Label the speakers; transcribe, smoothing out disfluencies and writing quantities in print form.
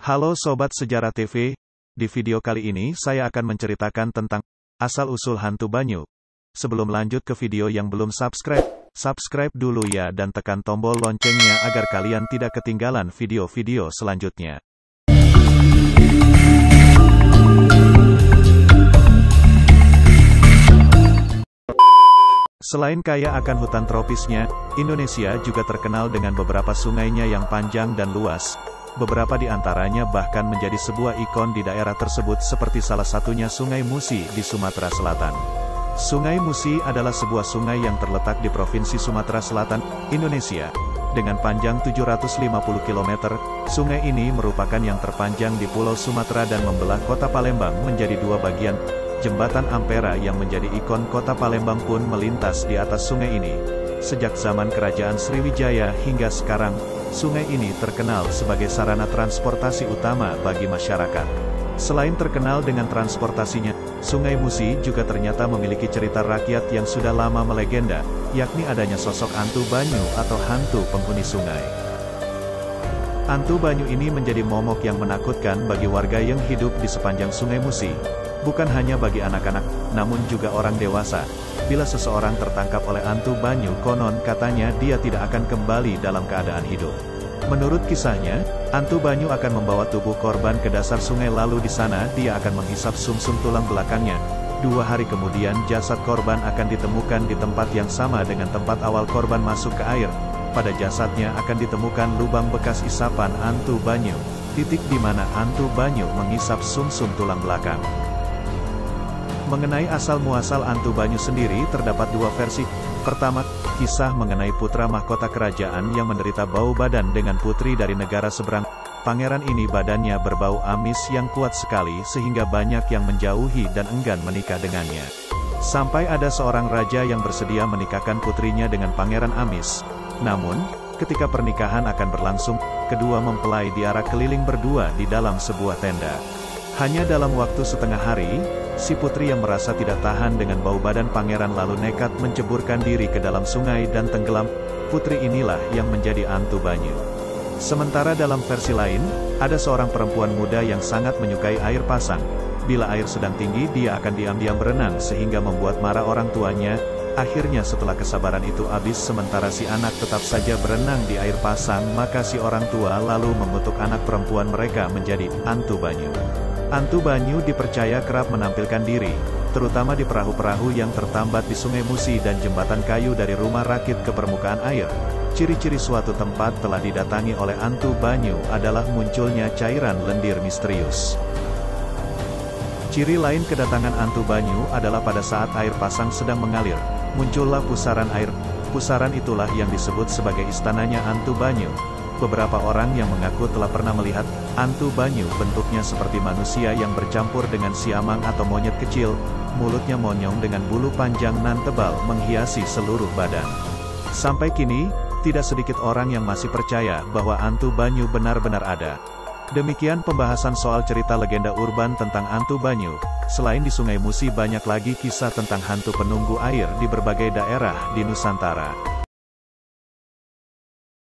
Speaker 1: Halo Sobat Sejarah TV, di video kali ini saya akan menceritakan tentang asal-usul hantu Banyu. Sebelum lanjut ke video yang belum subscribe dulu ya dan tekan tombol loncengnya agar kalian tidak ketinggalan video-video selanjutnya. Selain kaya akan hutan tropisnya, Indonesia juga terkenal dengan beberapa sungainya yang panjang dan luas. Beberapa di antaranya bahkan menjadi sebuah ikon di daerah tersebut seperti salah satunya Sungai Musi di Sumatera Selatan. Sungai Musi adalah sebuah sungai yang terletak di Provinsi Sumatera Selatan, Indonesia. Dengan panjang 750 km, sungai ini merupakan yang terpanjang di Pulau Sumatera dan membelah kota Palembang menjadi dua bagian. Jembatan Ampera yang menjadi ikon kota Palembang pun melintas di atas sungai ini. Sejak zaman Kerajaan Sriwijaya hingga sekarang, sungai ini terkenal sebagai sarana transportasi utama bagi masyarakat. Selain terkenal dengan transportasinya, Sungai Musi juga ternyata memiliki cerita rakyat yang sudah lama melegenda, yakni adanya sosok Hantu Banyu atau hantu penghuni sungai. Hantu Banyu ini menjadi momok yang menakutkan bagi warga yang hidup di sepanjang Sungai Musi. Bukan hanya bagi anak-anak, namun juga orang dewasa. Bila seseorang tertangkap oleh hantu Banyu, konon katanya dia tidak akan kembali dalam keadaan hidup. Menurut kisahnya, hantu Banyu akan membawa tubuh korban ke dasar sungai lalu di sana dia akan menghisap sumsum tulang belakangnya. 2 hari kemudian jasad korban akan ditemukan di tempat yang sama dengan tempat awal korban masuk ke air. Pada jasadnya akan ditemukan lubang bekas isapan hantu Banyu, titik di mana hantu Banyu menghisap sumsum tulang belakang. Mengenai asal-muasal hantu Banyu sendiri terdapat 2 versi. Pertama, kisah mengenai putra mahkota kerajaan yang menderita bau badan dengan putri dari negara seberang. Pangeran ini badannya berbau amis yang kuat sekali sehingga banyak yang menjauhi dan enggan menikah dengannya. Sampai ada seorang raja yang bersedia menikahkan putrinya dengan pangeran amis. Namun, ketika pernikahan akan berlangsung, kedua mempelai diarak keliling berdua di dalam sebuah tenda. Hanya dalam waktu setengah hari, si putri yang merasa tidak tahan dengan bau badan pangeran lalu nekat menceburkan diri ke dalam sungai dan tenggelam. Putri inilah yang menjadi hantu Banyu. Sementara dalam versi lain, ada seorang perempuan muda yang sangat menyukai air pasang. Bila air sedang tinggi dia akan diam-diam berenang sehingga membuat marah orang tuanya. Akhirnya setelah kesabaran itu habis sementara si anak tetap saja berenang di air pasang, maka si orang tua lalu mengutuk anak perempuan mereka menjadi hantu Banyu. Hantu Banyu dipercaya kerap menampilkan diri, terutama di perahu-perahu yang tertambat di Sungai Musi dan jembatan kayu dari rumah rakit ke permukaan air. Ciri-ciri suatu tempat telah didatangi oleh hantu Banyu adalah munculnya cairan lendir misterius. Ciri lain kedatangan hantu Banyu adalah pada saat air pasang sedang mengalir, muncullah pusaran air. Pusaran itulah yang disebut sebagai istananya hantu Banyu. Beberapa orang yang mengaku telah pernah melihat hantu Banyu bentuknya seperti manusia yang bercampur dengan siamang atau monyet kecil, mulutnya monyong dengan bulu panjang nan tebal menghiasi seluruh badan. Sampai kini, tidak sedikit orang yang masih percaya bahwa hantu Banyu benar-benar ada. Demikian pembahasan soal cerita legenda urban tentang hantu Banyu. Selain di Sungai Musi banyak lagi kisah tentang hantu penunggu air di berbagai daerah di Nusantara.